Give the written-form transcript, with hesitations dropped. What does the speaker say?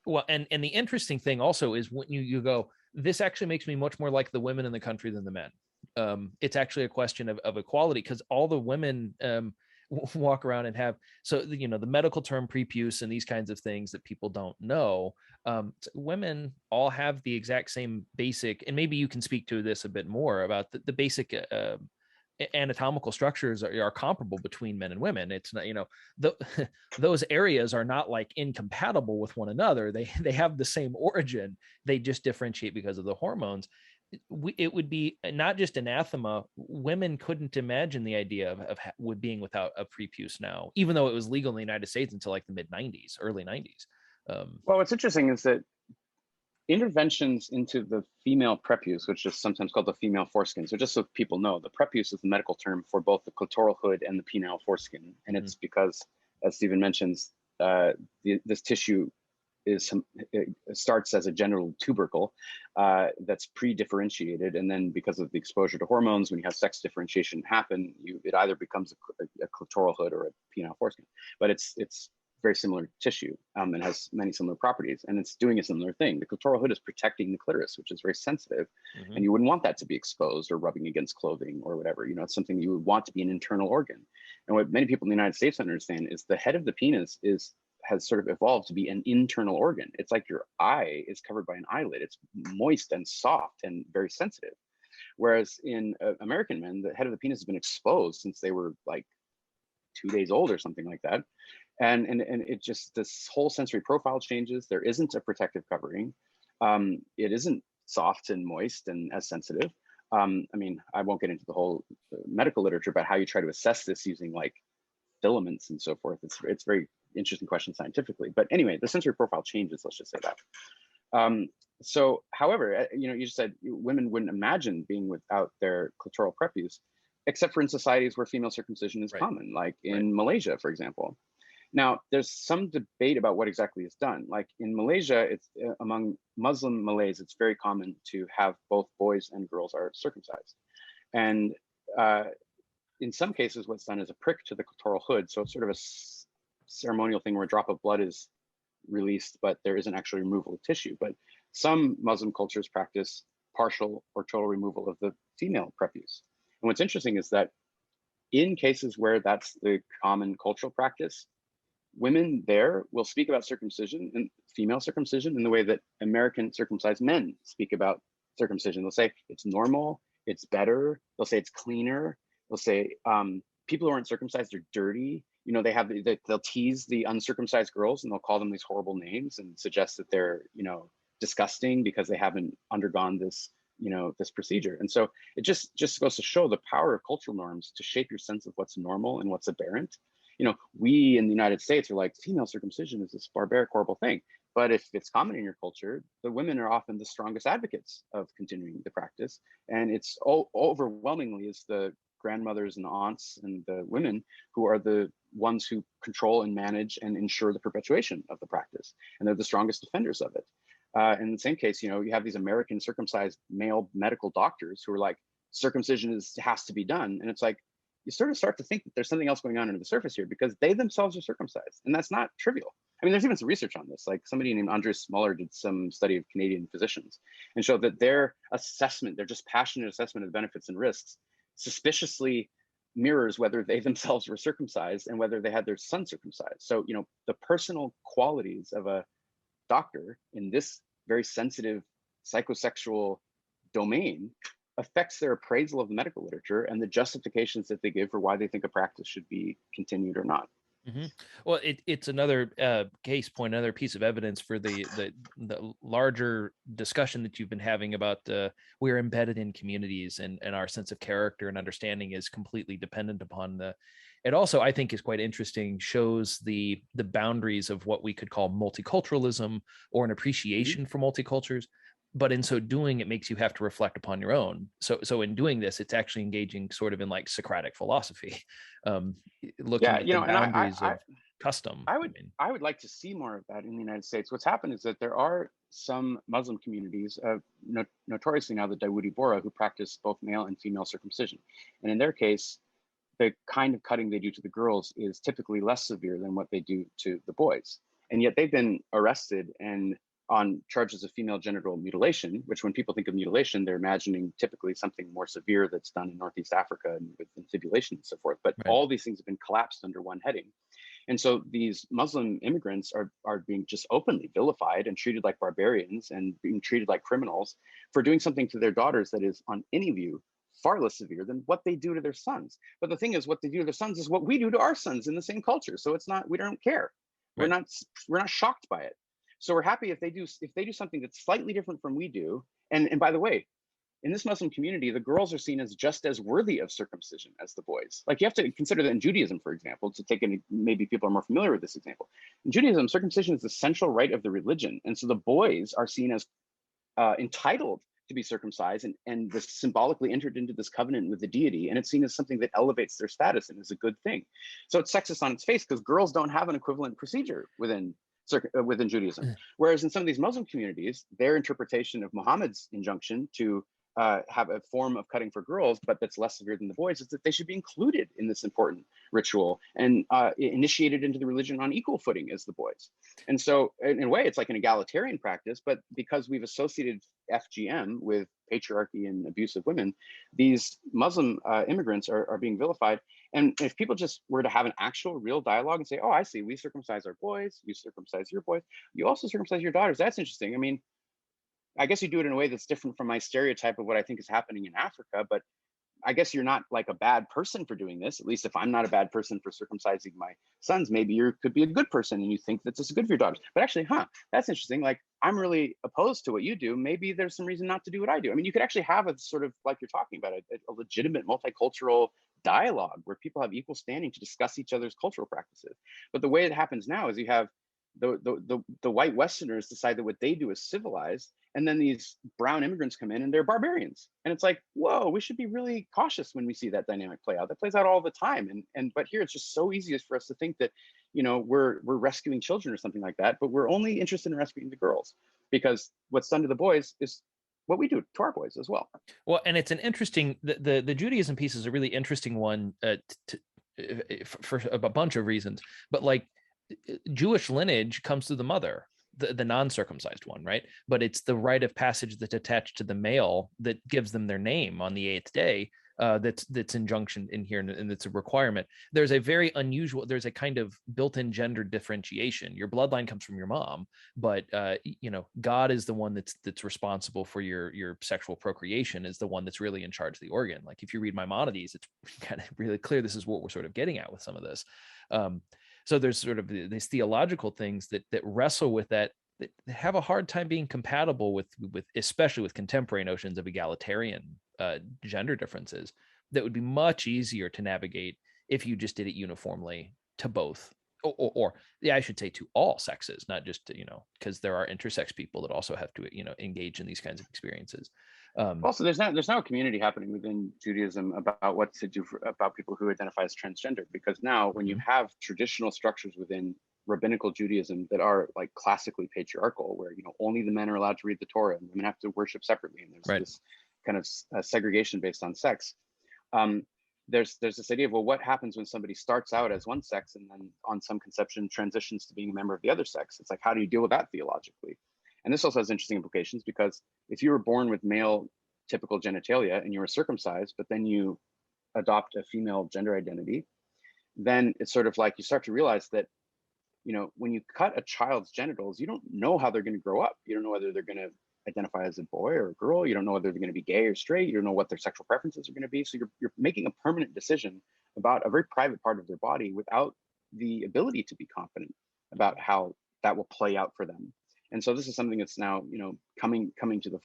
Well, and the interesting thing also is when you go, this actually makes me much more like the women in the country than the men. It's actually a question of equality, because all the women walk around and have, so the medical term prepuce and these kinds of things that people don't know. Women all have the exact same basic, and maybe you can speak to this a bit more about the basic anatomical structures are comparable between men and women. It's not, the, those areas are not like incompatible with one another. They have the same origin. They just differentiate because of the hormones. It would be not just anathema. Women couldn't imagine the idea of being without a prepuce now, even though it was legal in the United States until like the mid 90s, early 90s. Well, what's interesting is that interventions into the female prepuce, which is sometimes called the female foreskin. So just so people know, the prepuce is the medical term for both the clitoral hood and the penile foreskin. And it's because, as Stephen mentions, this tissue it starts as a genital tubercle that's pre-differentiated, and then because of the exposure to hormones, when you have sex differentiation happen, it either becomes a clitoral hood or a penile foreskin. But it's very similar tissue and has many similar properties, and it's doing a similar thing. The clitoral hood is protecting the clitoris, which is very sensitive, and you wouldn't want that to be exposed or rubbing against clothing or whatever. It's something you would want to be an internal organ. And what many people in the United States understand is the head of the penis has sort of evolved to be an internal organ. It's like your eye is covered by an eyelid. It's moist and soft and very sensitive. Whereas in American men, the head of the penis has been exposed since they were like 2 days old or something like that. And it just, this whole sensory profile changes. There isn't a protective covering. It isn't soft and moist and as sensitive. I mean, I won't get into the whole medical literature about how you try to assess this using like filaments and so forth. It's very interesting question scientifically. But anyway, the sensory profile changes, let's just say that. So, however, you just said women wouldn't imagine being without their clitoral prepuce, except for in societies where female circumcision is common, like in Malaysia, for example. Now, there's some debate about what exactly is done. Like in Malaysia, it's among Muslim Malays, it's very common to have both boys and girls are circumcised. And in some cases, what's done is a prick to the clitoral hood. So it's sort of a ceremonial thing where a drop of blood is released, but there isn't actually removal of tissue. But some Muslim cultures practice partial or total removal of the female prepuce. And what's interesting is that in cases where that's the common cultural practice, women there will speak about circumcision and female circumcision in the way that American circumcised men speak about circumcision. They'll say it's normal, it's better. They'll say it's cleaner. They'll say people who aren't circumcised are dirty. They'll tease the uncircumcised girls and they'll call them these horrible names and suggest that they're, disgusting because they haven't undergone this, this procedure. And so it just goes to show the power of cultural norms to shape your sense of what's normal and what's aberrant. We in the United States are like, female circumcision is this barbaric, horrible thing. But if it's common in your culture, the women are often the strongest advocates of continuing the practice. And it's overwhelmingly is the grandmothers and aunts and the women who are the ones who control and manage and ensure the perpetuation of the practice. And they're the strongest defenders of it. In the same case, you have these American circumcised male medical doctors who are like, circumcision has to be done. And it's like, you sort of start to think that there's something else going on under the surface here because they themselves are circumcised. And that's not trivial. I mean, there's even some research on this. Like somebody named Andres Muller did some study of Canadian physicians and showed that their assessment, their just passionate assessment of benefits and risks suspiciously mirrors whether they themselves were circumcised and whether they had their son circumcised. So, the personal qualities of a doctor in this very sensitive psychosexual domain affects their appraisal of the medical literature and the justifications that they give for why they think a practice should be continued or not. Mm-hmm. Well, it's another case point, another piece of evidence for the larger discussion that you've been having about we're embedded in communities and our sense of character and understanding is completely dependent upon it also, I think, is quite interesting, shows the boundaries of what we could call multiculturalism or an appreciation for multicultures. But in so doing, it makes you have to reflect upon your own. So in doing this, it's actually engaging sort of in like Socratic philosophy, looking at the boundaries of custom. I would like to see more of that in the United States. What's happened is that there are some Muslim communities, notoriously now the Dawoodi Bohra, who practice both male and female circumcision. And in their case, the kind of cutting they do to the girls is typically less severe than what they do to the boys. And yet they've been arrested and on charges of female genital mutilation, which when people think of mutilation, they're imagining typically something more severe that's done in Northeast Africa and with infibulation and so forth. But Right. all these things have been collapsed under one heading. And so these Muslim immigrants are being just openly vilified and treated like barbarians and being treated like criminals for doing something to their daughters that is, on any view, far less severe than what they do to their sons. But the thing is, what they do to their sons is what we do to our sons in the same culture. So it's not, we don't care. We're Right. not, we're not shocked by it. So we're happy if they do something that's slightly different from we do. And by the way, in this Muslim community, the girls are seen as just as worthy of circumcision as the boys. Like, you have to consider that in Judaism, for example, to take any, maybe people are more familiar with this example. In Judaism, circumcision is the central rite of the religion. And so the boys are seen as entitled to be circumcised and this symbolically entered into this covenant with the deity. And it's seen as something that elevates their status and is a good thing. So it's sexist on its face because girls don't have an equivalent procedure within Judaism. Whereas in some of these Muslim communities, their interpretation of Muhammad's injunction to have a form of cutting for girls, but that's less severe than the boys, is that they should be included in this important ritual and initiated into the religion on equal footing as the boys. And so in a way, it's like an egalitarian practice, but because we've associated FGM with patriarchy and abuse of women, these Muslim immigrants are being vilified. And if people just were to have an actual real dialogue and say, oh, I see, we circumcise our boys, you circumcise your boys, you also circumcise your daughters, that's interesting. I mean, I guess you do it in a way that's different from my stereotype of what I think is happening in Africa, but I guess you're not like a bad person for doing this. At least if I'm not a bad person for circumcising my sons, maybe you could be a good person and you think that this is good for your daughters. But actually, that's interesting. Like, I'm really opposed to what you do. Maybe there's some reason not to do what I do. I mean, you could actually have a sort of, like you're talking about, a legitimate multicultural dialogue where people have equal standing to discuss each other's cultural practices. But the way it happens now is you have the white Westerners decide that what they do is civilized, and then these brown immigrants come in and they're barbarians. And it's like, whoa, we should be really cautious when we see that dynamic play out. That plays out all the time. But here it's just so easy for us to think that, we're rescuing children or something like that, but we're only interested in rescuing the girls because what's done to the boys is what we do to our boys as well. Well, and it's an interesting, the Judaism piece is a really interesting one for a bunch of reasons, but like, Jewish lineage comes through the mother, the non-circumcised one, right? But it's the rite of passage that's attached to the male that gives them their name on the 8th day. That's injunction in here, and it's a requirement. There's a kind of built-in gender differentiation. Your bloodline comes from your mom, but God is the one that's responsible for your sexual procreation, is the one that's really in charge of the organ. Like, if you read Maimonides, it's kind of really clear this is what we're sort of getting at with some of this. So there's sort of these theological things that wrestle with that have a hard time being compatible with especially with contemporary notions of egalitarian gender differences that would be much easier to navigate if you just did it uniformly to both, or I should say to all sexes, not just to, because there are intersex people that also have to engage in these kinds of experiences. Also, there's now a community happening within Judaism about what to do about people who identify as transgender, because now when you have traditional structures within rabbinical Judaism that are like classically patriarchal, where only the men are allowed to read the Torah and women have to worship separately, and there's this kind of segregation based on sex. There's this idea of, well, what happens when somebody starts out as one sex and then on some conception transitions to being a member of the other sex? It's like, how do you deal with that theologically? And this also has interesting implications, because if you were born with male typical genitalia and you were circumcised, but then you adopt a female gender identity, then it's sort of like you start to realize that, when you cut a child's genitals, you don't know how they're going to grow up. You don't know whether they're going to identify as a boy or a girl. You don't know whether they're going to be gay or straight. You don't know what their sexual preferences are going to be. So you're making a permanent decision about a very private part of their body without the ability to be confident about how that will play out for them. And so this is something that's now, coming to the